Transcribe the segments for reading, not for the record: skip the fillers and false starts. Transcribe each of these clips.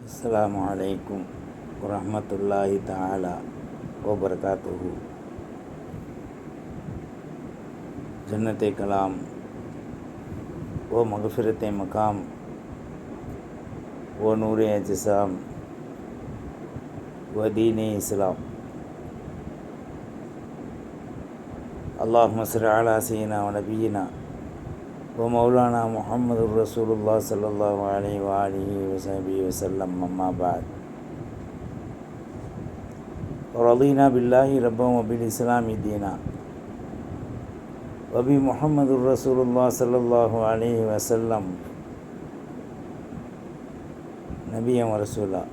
அஸ்ஸலாமு அலைக்கும் வரஹ்மத்துல்லாஹி தஆலா வபரகாத்துஹு. ஜன்னத்தே கலாம் ஓ மகஃபிரத்தே மகாம் ஓ நூரே அஜ்ஸாம் வ தீனே இஸ்லாம். அல்லாஹும்ம ஸல்லி அலா சய்யிதினா வ நபியினா வ மௌலானா முஹம்மதுர் ரசூலுல்லாஹ் ஸல்லல்லாஹு அலைஹி வ ஆலிஹி வ ஸஹ்பிஹி வ ஸல்லம். அம்மா பஅத். ரதீனா பில்லாஹி ரப்பன் வ பில் இஸ்லாமி தீனா வ பி முஹம்மதுர் ரசூலுல்லாஹ் ஸல்லல்லாஹு அலைஹி வ ஸல்லம் நபியன் வ ரசூலா.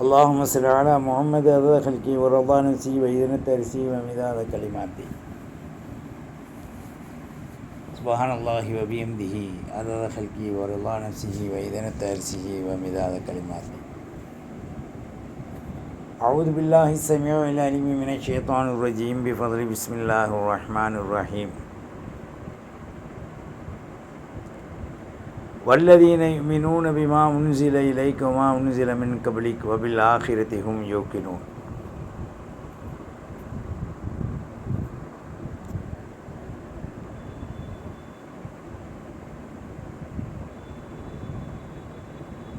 اللهم صل على محمد عدد خلقه ورضا نفسه وزنة عرشه ومداد كلماته سبحان الله وبحمده عدد خلقه ورضا نفسه وزنة عرشه ومداد كلماته. أعوذ بالله السميع العليم من الشيطان الرجيم بفضل بسم الله الرحمن الرحيم. والذين يؤمنون بما أنزل إليك وما أنزل من قبلك وبالآخرة هم يوقنون.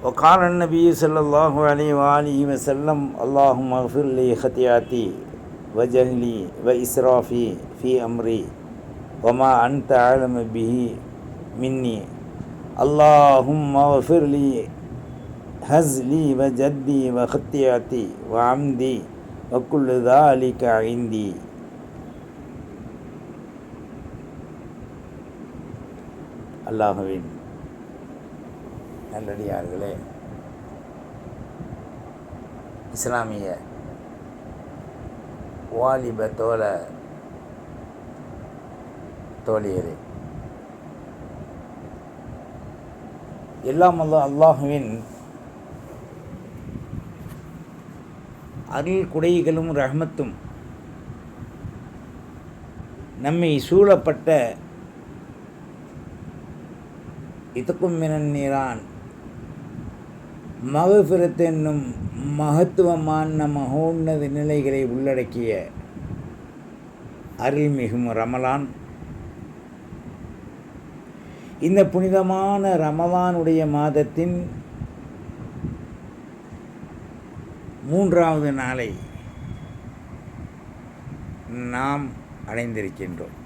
وقال النبي صلى الله عليه وآله وسلم اللهم اغفر لي خطيئتي وجهلي وإسرافي في أمري وما أنت أعلم به مني اللهم اغفر لي هزلي وجدي وخطيئتي وعمدي وكل ذلك عندي. அல்லாஹ்வின் நல்லடியார்களே, இஸ்லாமிய வாலிப தோழியரே, எல்லாம் அல்லாஹுவின் அருள் குடைகளும் ரஹ்மத்தும் நம்மை சூழப்பட்ட இதுக்கும் மினன் நீரான் மகஃபிரத் என்னும் மகத்துவமான மகோன்னத நிலைகளை உள்ளடக்கிய அருள்மிகும் ரமலான், இந்த புனிதமான ரமலானுடைய மாதத்தின் 3வது நாளை நாம் அடைந்திருக்கின்றோம்.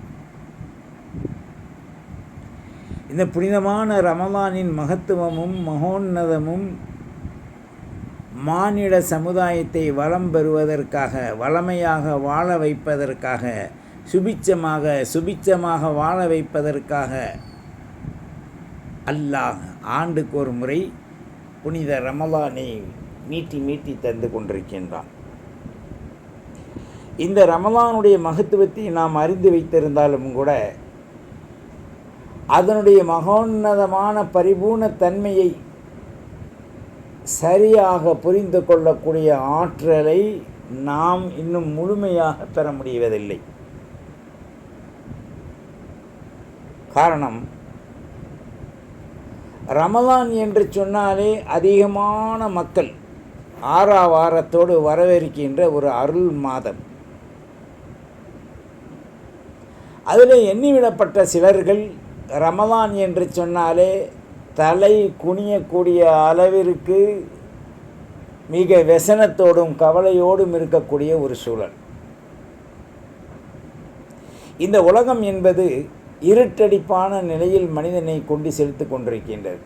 இந்த புனிதமான ரமலானின் மகத்துவமும் மகோன்னதமும் மானிட சமுதாயத்தை வளம் பெறுவதற்காக, வளமையாக வாழ வைப்பதற்காக, சுபிச்சமாக வாழ வைப்பதற்காக அல்லாஹ் ஆண்டுக்கு ஒரு முறை புனித ரமலானை மீட்டி தந்து கொண்டிருக்கின்றான். இந்த ரமலானுடைய மகத்துவத்தை நாம் அறிந்து வைத்திருந்தாலும் கூட அதனுடைய மகோன்னதமான பரிபூர்ண தன்மையை சரியாக புரிந்து கொள்ளக்கூடிய ஆற்றலை நாம் இன்னும் முழுமையாக பெற முடிவதில்லை. காரணம், ரமலான் என்று சொன்னாலே அதிகமான மக்கள் ஆரவாரத்தோடு வரவேற்கின்ற ஒரு அருள் மாதம். அதில் எண்ணிவிடப்பட்ட சிலர்கள் ரமலான் என்று சொன்னாலே தலை குனியக்கூடிய அளவிற்கு மிக व्यसனத்தோடும் கவலையோடும் இருக்கக்கூடிய ஒரு சூழல். இந்த உலகம் என்பது இருட்டடிப்பான நிலையில் மனிதனை கொண்டு செலுத்தி கொண்டிருக்கின்றது.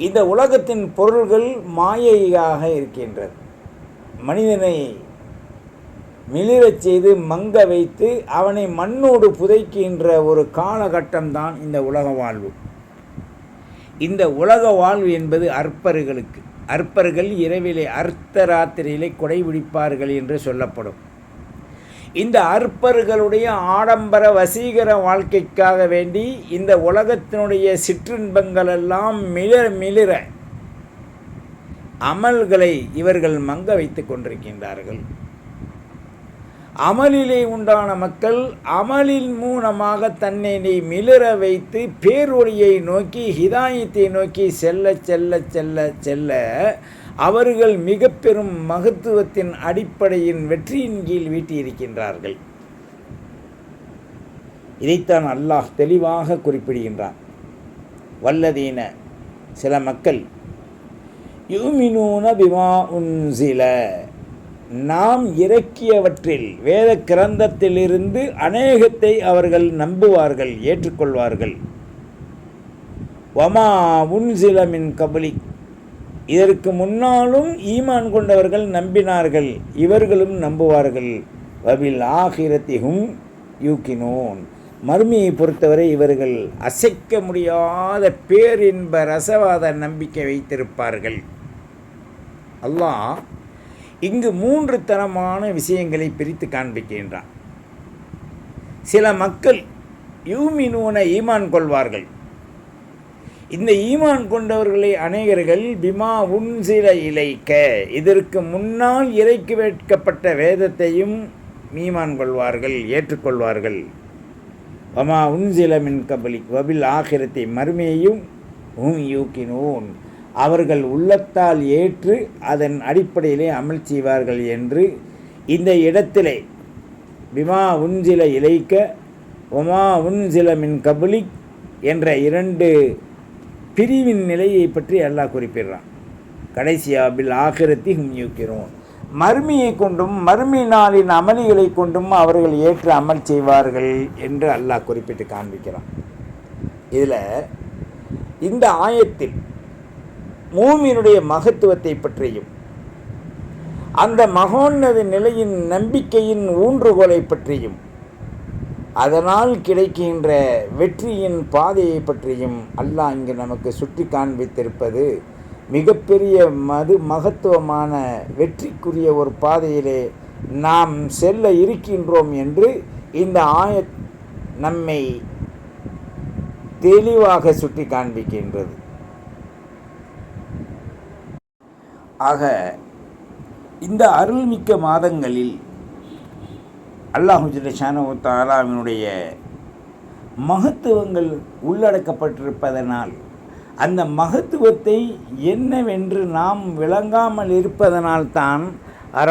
இந்த உலகத்தின் பொருள்கள் மாயையாக இருக்கின்றது. மனிதனை மிளிரச் செய்து மங்க வைத்து அவனை மண்ணோடு புதைக்கின்ற ஒரு காலகட்டம்தான் இந்த உலக வாழ்வு. இந்த உலக வாழ்வு என்பது அற்பர்கள் இரவிலே அர்த்தராத்திரியிலே கொடைபிடிப்பார்கள் என்று சொல்லப்படும். இந்த அற்பர்களுடைய ஆடம்பர வசீகர வாழ்க்கைக்காக வேண்டி இந்த உலகத்தினுடைய சிற்றின்பங்களெல்லாம் மிளிர அமல்களை இவர்கள் மங்க வைத்து கொண்டிருக்கின்றார்கள். அமலிலே உண்டான மக்கள் அமலின் மூலமாக தன்னை மிளிர வைத்து பேரொழியை நோக்கி ஹிதாயத்தை நோக்கி செல்ல செல்ல செல்ல செல்ல அவர்கள் மிக பெரும் மகத்துவத்தின் அடிப்படையின் வெற்றியின் கீழ் வீட்டியிருக்கின்றார்கள். இதைத்தான் அல்லாஹ் தெளிவாக குறிப்பிடுகின்றான். வல்லதீன, சில மக்கள், யுமினூன பிமா உன்சில, நாம் இறக்கியவற்றில் வேத கிரந்தத்திலிருந்து அநேகத்தை அவர்கள் நம்புவார்கள், ஏற்றுக்கொள்வார்கள். வமா உன்சில மின் கபலி, இதற்கு முன்னாலும் ஈமான் கொண்டவர்கள் நம்பினார்கள், இவர்களும் நம்புவார்கள். வபில் ஆகிரத்திஹும் யூக்கினூன், மறுமையை பொறுத்தவரை இவர்கள் அசைக்க முடியாத பேரின்ப ரசவாத நம்பிக்கை வைத்திருப்பார்கள். அல்லாஹ் இங்கு 3 தரமான விஷயங்களை பிரித்து காண்பிக்கின்றான். சில மக்கள் யூமினூன, ஈமான் கொள்வார்கள். இந்த ஈமான் கொண்டவர்களை அநேகர்கள் பிமா உன்சில இலைக்க, இதற்கு முன்னால் இறக்கி வைக்கப்பட்ட வேதத்தையும் ஈமான் கொள்வார்கள், ஏற்றுக்கொள்வார்கள். வமா உன்சில மின் கபலி வபில் ஆகிரத்தை, மறுமையையும் யூக்கினூன், அவர்கள் உள்ளத்தால் ஏற்று அதன் அடிப்படையிலே அமல் செய்வார்கள் என்று இந்த இடத்திலே பிமா உன்சில இலைக்க வமா உன்சில மின் கபலி என்ற 2 பிரிவின் நிலையை பற்றி அல்லாஹ் குறிப்பிடுறான். கடைசியா பில் ஆகிரத்தி யூக்கினூன், மறுமையை கொண்டும் மறுமை நாளின் அமலிகளை கொண்டும் அவர்கள் ஏற்று அமல் செய்வார்கள் என்று அல்லாஹ் குறிப்பிட்டு காண்பிக்கிறான். இதில் இந்த ஆயத்தில் மூமினுடைய மகத்துவத்தை பற்றியும் அந்த மகோன்னத நிலையின் நம்பிக்கையின் ஊன்றுகோலை பற்றியும் அதனால் கிடைக்கின்ற வெற்றியின் பாதையை பற்றியும் அல்லாஹ் இங்கு நமக்கு சுட்டி காண்பித்திருப்பது மிகப்பெரிய மகத்துவமான வெற்றிக்குரிய ஒரு பாதையிலே நாம் செல்ல இருக்கின்றோம் என்று இந்த ஆயத் நம்மை தெளிவாக சுட்டி காண்பிக்கின்றது. ஆக இந்த அருள்மிக்க மாதங்களில் அல்லாஹு ஜல்ல ஷானஹு வ தஆலாவினுடைய மகத்துவங்கள் உள்ளடக்கப்பட்டிருப்பதனால் அந்த மகத்துவத்தை என்னவென்று நாம் விளங்காமல் இருப்பதனால்தான்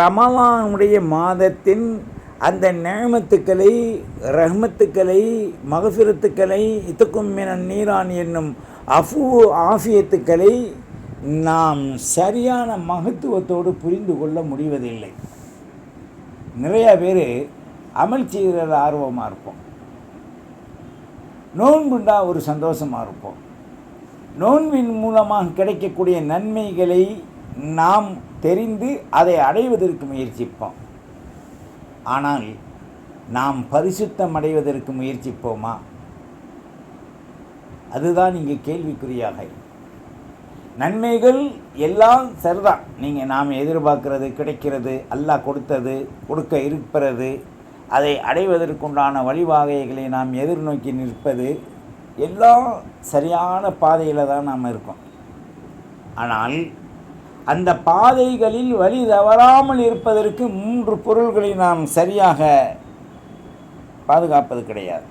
ரமலானுடைய மாதத்தின் அந்த நேமத்துக்களை, ரஹ்மத்துக்களை, மகஃபிரத்துக்களை, இத்துக்கும் மினன் நீரான் என்னும் ஆஃபியத்துக்களை நாம் சரியான மகத்துவத்தோடு புரிந்து கொள்ள முடிவதில்லை. நிறையா பேர் அமல் செய்கிறது ஆர்வமாக இருப்போம், நோன்புண்டா ஒரு சந்தோஷமாக இருப்போம், நோன்பின் மூலமாக கிடைக்கக்கூடிய நன்மைகளை நாம் தெரிந்து அதை அடைவதற்கு முயற்சிப்போம். ஆனால் நாம் பரிசுத்தம் அடைவதற்கு முயற்சிப்போமா? அதுதான் இங்கே கேள்விக்குறியாக. நன்மைகள் எல்லாம் சரிதான், நாம் எதிர்பார்க்கிறது கிடைக்கிறது, அல்லாஹ் கொடுத்தது, கொடுக்க இருப்பது, அதை அடைவதற்குண்டான வழிவகைகளை நாம் எதிர்நோக்கி நிற்பது எல்லாம் சரியான பாதையில் தான் நாம் இருக்கோம். ஆனால் அந்த பாதைகளில் வழி தவறாமல் இருப்பதற்கு 3 பொருள்களை நாம் சரியாக பாதுகாப்பது கிடையாது.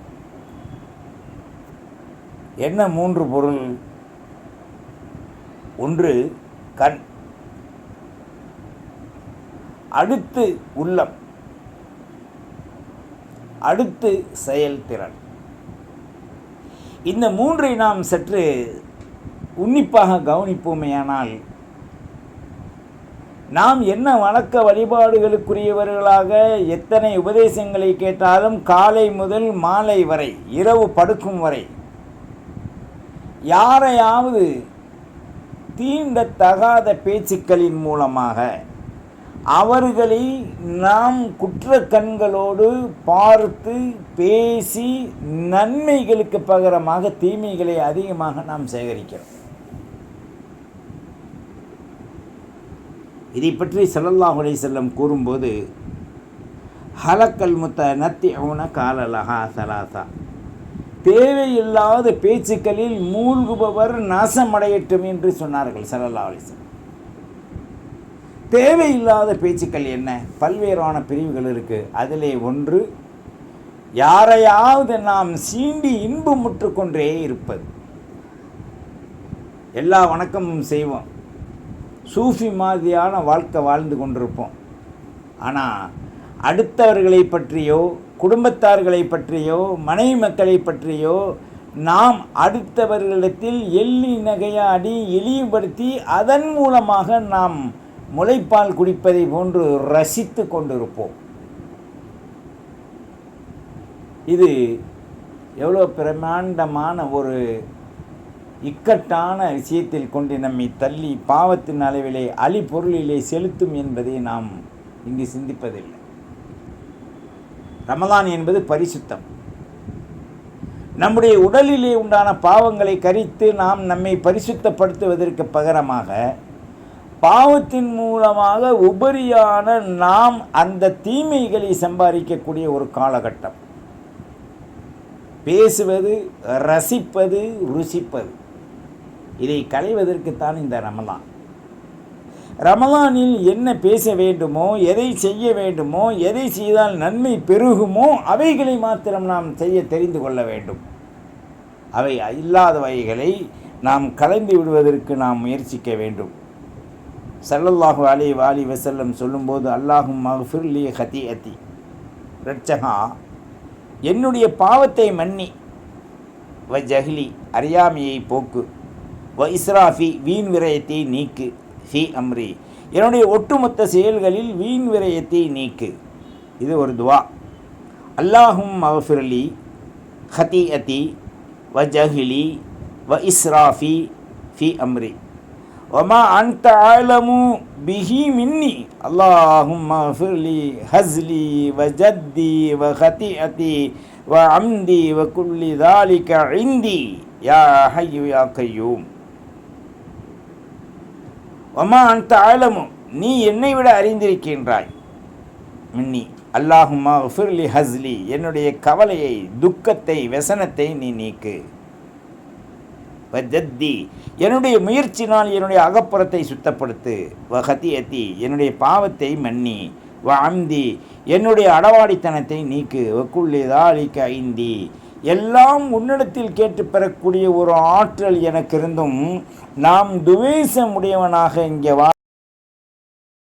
என்ன 3 பொருள்? ஒன்று கண், அடுத்து உள்ளம், அடுத்து செயல்திறன். இந்த 3ஐ நாம் சற்று உன்னிப்பாக கவனிப்போமேயானால் நாம் என்ன வணக்க வழிபாடுகளுக்குரியவர்களாக எத்தனை உபதேசங்களை கேட்டாலும் காலை முதல் மாலை வரை, இரவு படுக்கும் வரை யாரையாவது தீண்டத்தகாத பேச்சுக்களின் மூலமாக அவர்களை நாம் குற்ற கண்களோடு பார்த்து பேசி நன்மைகளுக்கு பகரமாக தீமைகளை அதிகமாக நாம் சேகரிக்கிறோம். இதை பற்றி ஸல்லல்லாஹு அலைஹி வஸல்லம் கூறும்போது, ஹலக்கல் முத்தனத்திஊன காலலஹா ஸலாஸா, தேவையில்லாத பேச்சுக்களில் மூழ்குபவர் நாசமடையட்டும் என்று சொன்னார்கள் ஸல்லல்லாஹு அலைஹி வஸல்லம். தேவையில்லாத பேச்சுக்கள் என்ன? பல்வேறான பிரிவுகள் இருக்குது. அதிலே ஒன்று, யாரையாவது நாம் சீண்டி இன்பமுற்று கொண்டே இருப்பது. எல்லா வணக்கமும் செய்வோம், சூஃபி மாதிரியான வாழ்க்கை வாழ்ந்து கொண்டிருப்போம். ஆனால் அடுத்தவர்களை பற்றியோ, குடும்பத்தார்களை பற்றியோ, மனைவி மக்களை பற்றியோ நாம் அடுத்தவர்களிடத்தில் எள்ளி நகையாடி இழிவுபடுத்தி அதன் மூலமாக நாம் முளைப்பால் குடிப்பதை போன்று ரசித்து கொண்டிருப்போம். இது எவ்வளோ பிரமாண்டமான ஒரு இக்கட்டான விஷயத்தில் கொண்டு நம்மை தள்ளி பாவத்தின் அளவிலே அழிபொருளிலே செலுத்தும் என்பதை நாம் இங்கு சிந்திப்பதில்லை. ரமலான் என்பது பரிசுத்தம். நம்முடைய உடலிலே உண்டான பாவங்களை கரித்து நாம் நம்மை பரிசுத்தப்படுத்துவதற்கு பகரமாக பாவத்தின் மூலமாக உபரியான நாம் அந்த தீமைகளை சம்பாதிக்கக்கூடிய ஒரு காலகட்டம். பேசுவது, ரசிப்பது, ருசிப்பது, இதை களைவதற்குத்தான் இந்த ரமலான். ரமலானில் என்ன பேச வேண்டுமோ, எதை செய்ய வேண்டுமோ, எதை செய்தால் நன்மை பெருகுமோ அவைகளை மாத்திரம் நாம் செய்ய தெரிந்து கொள்ள வேண்டும். அவை இல்லாதவைகளை நாம் கலைந்து விடுவதற்கு நாம் முயற்சிக்க வேண்டும். ஸல்லல்லாஹு அலைஹி வஸல்லம் சொல்லும்போது, அல்லாஹும்ம ஃபிர்லி ஹதீஅத்தி, ரட்சகா என்னுடைய பாவத்தை மன்னி, வ ஜஹ்லி அறியாமையை போக்கு, வ இஸ்ராஃபி வீண் விரயத்தை நீக்கு, ஃபி அம்ரி என்னுடைய ஒட்டுமொத்த செயல்களில் வீண் விரயத்தை நீக்கு. இது ஒரு துவா. அல்லாஹும்ம ஃபிர்லி ஹதீஅத்தி வ ஜஹ்லி வ இஸ்ராஃபி ஃபி அம்ரி வமா அன்த ஆலமு பிஹி மின்னி அல்லாஹும்ம ஃபிர்லி ஹஸ்லி வ ஜத்தி வ ஹதீஅத்தி வ அம்தி வ குல்லி தாலிக இந்தி யா ஹய்யு யா கய்யூம். வமா அன்த ஆலமு நீ என்னை விட அறிந்திருக்கின்றாய், மின்னி அல்லாஹும்ம ஃபிர்லி ஹஸ்லி என்னுடைய கவலையை, துக்கத்தை, व्यसனத்தை நீ நீக்கு, வஜத்தி என்னுடைய முயற்சினால் என்னுடைய அகப்புறத்தை சுத்தப்படுத்து, வஹதியத்தி என்னுடைய பாவத்தை மன்னி, வ அம்தி என்னுடைய அடவாடித்தனத்தை நீக்கு, வக்குள்ளி தாலிக ஐந்தி எல்லாம் உன்னிடத்தில் கேட்டு பெறக்கூடிய ஒரு ஆற்றல் எனக்கு இருந்தும் நாம் துவேஷம் உடையவனாக இங்கே